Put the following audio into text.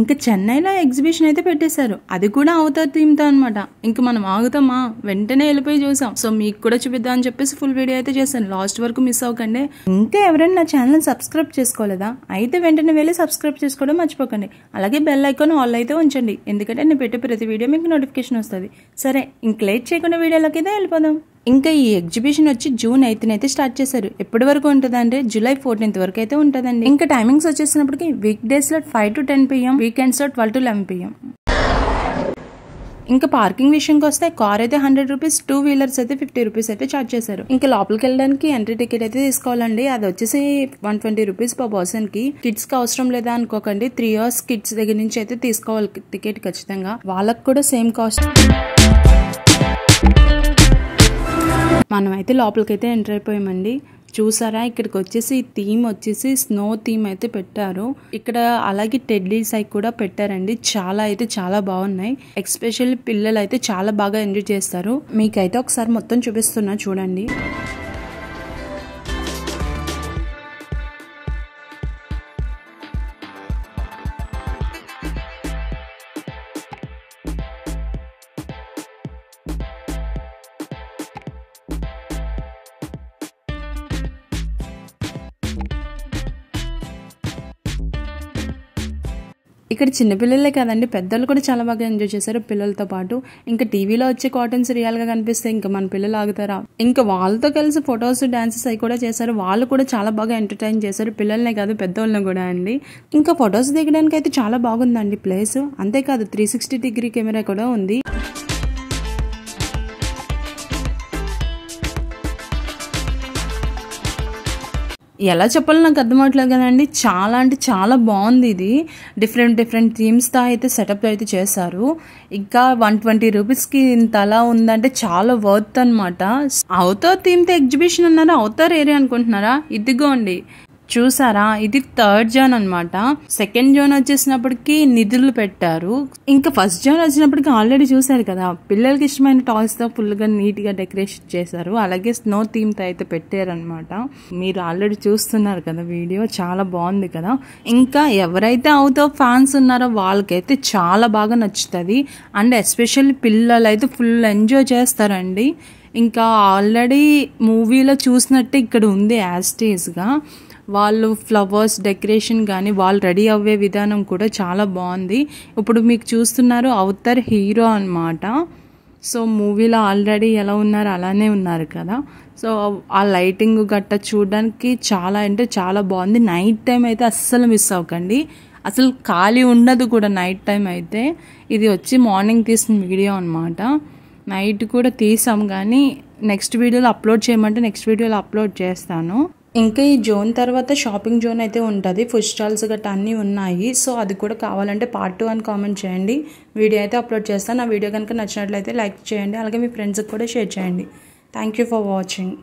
ఇంకా చెన్నైలో ఎగ్జిబిషన్ అయితే పెట్టేశారు, అది కూడా అవతార్ థీమ్తో అనమాట. ఇంకా మనం ఆగుతామా, వెంటనే వెళ్ళిపోయి చూసాం. సో మీకు కూడా చూపిద్దాం అని చెప్పేసి ఫుల్ వీడియో అయితే చేశాను, లాస్ట్ వరకు మిస్ అవ్వకండి. ఇంకా ఎవరైనా నా ఛానల్ సబ్స్క్రైబ్ చేసుకోలేదా అయితే వెంటనే వెళ్ళి సబ్స్క్రైబ్ చేసుకోవడం మర్చిపోకండి. అలాగే బెల్ ఐకాన్ ఆల్ అయితే ఉంచండి, ఎందుకంటే నేను పెట్టే ప్రతి వీడియో మీకు నోటిఫికేషన్ వస్తుంది. సరే ఇంక లేట్ చేయకుండా వీడియోలోకి అయితే వెళ్ళిపోదాం. ఇంకా ఈ ఎగ్జిబిషన్ వచ్చి June 8th అయితే స్టార్ట్ చేశారు. ఎప్పటి వరకు ఉంటుందంటే July 14th వరకు అయితే ఉంటుందండి. ఇంకా టైమింగ్స్ వచ్చేసినప్పటికి వీక్ డేస్ లో 5 to 10 PM, వీకెండ్స్ లో 12 to 11 PM. ఇంకా పార్కింగ్ విషయంకి వస్తే కార్ అయితే 100 రూపీస్, 2 వీలర్స్ అయితే 50 రూపీస్ అయితే ఛార్జ్ చేశారు. ఇంకా లోపలికి వెళ్ళడానికి ఎంట్రీ టికెట్ అయితే తీసుకోవాలండి, అది వచ్చేసి 120 రూపీస్ పర్ పర్సన్ కి. కిడ్స్ కి అవసరం లేదా అనుకోకండి, 3 years కిడ్స్ దగ్గర నుంచి అయితే తీసుకోవాలి టికెట్ ఖచ్చితంగా, వాళ్ళకి కూడా సేమ్ కాస్ట్. మనం అయితే లోపలికైతే ఎంటర్ అయిపోయామండి. చూసారా ఇక్కడికి వచ్చేసి థీమ్ వచ్చేసి స్నో థీమ్ అయితే పెట్టారు ఇక్కడ, అలాగే టెడ్డీస్ అయి కూడా పెట్టారండి. చాలా బాగున్నాయి, ఎస్పెషల్లీ పిల్లలు అయితే చాలా బాగా ఎంజాయ్ చేస్తారు. మీకైతే ఒకసారి మొత్తం చూపిస్తున్నా చూడండి. ఇక్కడ చిన్నపిల్లలే కదండి, పెద్దలు కూడా చాలా బాగా ఎంజాయ్ చేశారు పిల్లలతో పాటు. ఇంకా టీవీలో వచ్చే కార్టూన్స్ రియల్ గా కనిపిస్తే ఇంకా మన పిల్లలు ఆగుతారా, ఇంకా వాళ్ళతో కలిసి ఫొటోస్ డాన్సెస్ అవి కూడా చేశారు. వాళ్ళు కూడా చాలా బాగా ఎంటర్టైన్ చేశారు, పిల్లల్నే కాదు పెద్దవాళ్ళని కూడా అండి. ఇంకా ఫొటోస్ దిగడానికి అయితే చాలా బాగుందండి ప్లేస్, అంతేకాదు 360 degree కెమెరా కూడా ఉంది. ఎలా చెప్పాలో నాకు అర్థమవట్లేదు కదండి, చాలా అంటే చాలా బాగుంది ఇది. డిఫరెంట్ థీమ్స్తో అయితే సెటప్ అయితే చేశారు. ఇంకా 120 రూపీస్కి ఇంత అలా ఉందంటే చాలా వర్త్ అనమాట. అవతార్ థీమ్తో ఎగ్జిబిషన్ అన్నారా, అవతార్ ఏరియా అనుకుంటున్నారా, ఇదిగోండి చూసారా, ఇది 3rd జోన్ అనమాట. 2nd జోన్ వచ్చేసినప్పటికి నిధులు పెట్టారు. ఇంకా 1st జోన్ వచ్చినప్పటికి ఆల్రెడీ చూసారు కదా, పిల్లలకి ఇష్టమైన టాయ్స్ తో ఫుల్ గా నీట్ గా డెకరేషన్ చేశారు. అలాగే స్నో థీమ్ తో అయితే పెట్టారనమాట. మీరు ఆల్రెడీ చూస్తున్నారు కదా వీడియో, చాలా బాగుంది కదా. ఇంకా ఎవరైతే అవతార్ ఫ్యాన్స్ ఉన్నారో వాళ్ళకైతే చాలా బాగా నచ్చుతుంది. అండ్ ఎస్పెషల్లీ పిల్లలు అయితే ఫుల్ ఎంజాయ్ చేస్తారండి. ఇంకా ఆల్రెడీ మూవీలో చూసినట్టే ఇక్కడ ఉంది యాస్టీస్గా. వాళ్ళు ఫ్లవర్స్ డెకరేషన్ కానీ వాళ్ళు రెడీ అవ్వే విధానం కూడా చాలా బాగుంది. ఇప్పుడు మీకు చూస్తున్నారు అవతార్ హీరో అనమాట. సో మూవీలో ఆల్రెడీ ఎలా ఉన్నారు అలానే ఉన్నారు కదా. సో ఆ లైటింగ్ గట్ట చూడడానికి చాలా అంటే చాలా బాగుంది. నైట్ టైం అయితే అస్సలు మిస్ అవ్వకండి, అసలు ఖాళీ ఉండదు కూడా నైట్ టైం అయితే. ఇది వచ్చి మార్నింగ్ తీసిన వీడియో అనమాట, నైట్ కూడా తీసాం కానీ నెక్స్ట్ వీడియోలో అప్లోడ్ చేయమంటే నెక్స్ట్ వీడియోలో అప్లోడ్ చేస్తాను. ఇంకా ఈ జోన్ తర్వాత షాపింగ్ జోన్ అయితే ఉంటుంది, ఫుడ్ స్టాల్స్ గట్రా అన్నీ ఉన్నాయి. సో అది కూడా కావాలంటే part 2 అని కామెంట్ చేయండి, వీడియో అయితే అప్లోడ్ చేస్తాను. ఆ వీడియో కనుక నచ్చినట్లయితే లైక్ చేయండి, అలాగే మీ ఫ్రెండ్స్కి కూడా షేర్ చేయండి. Thank you for watching.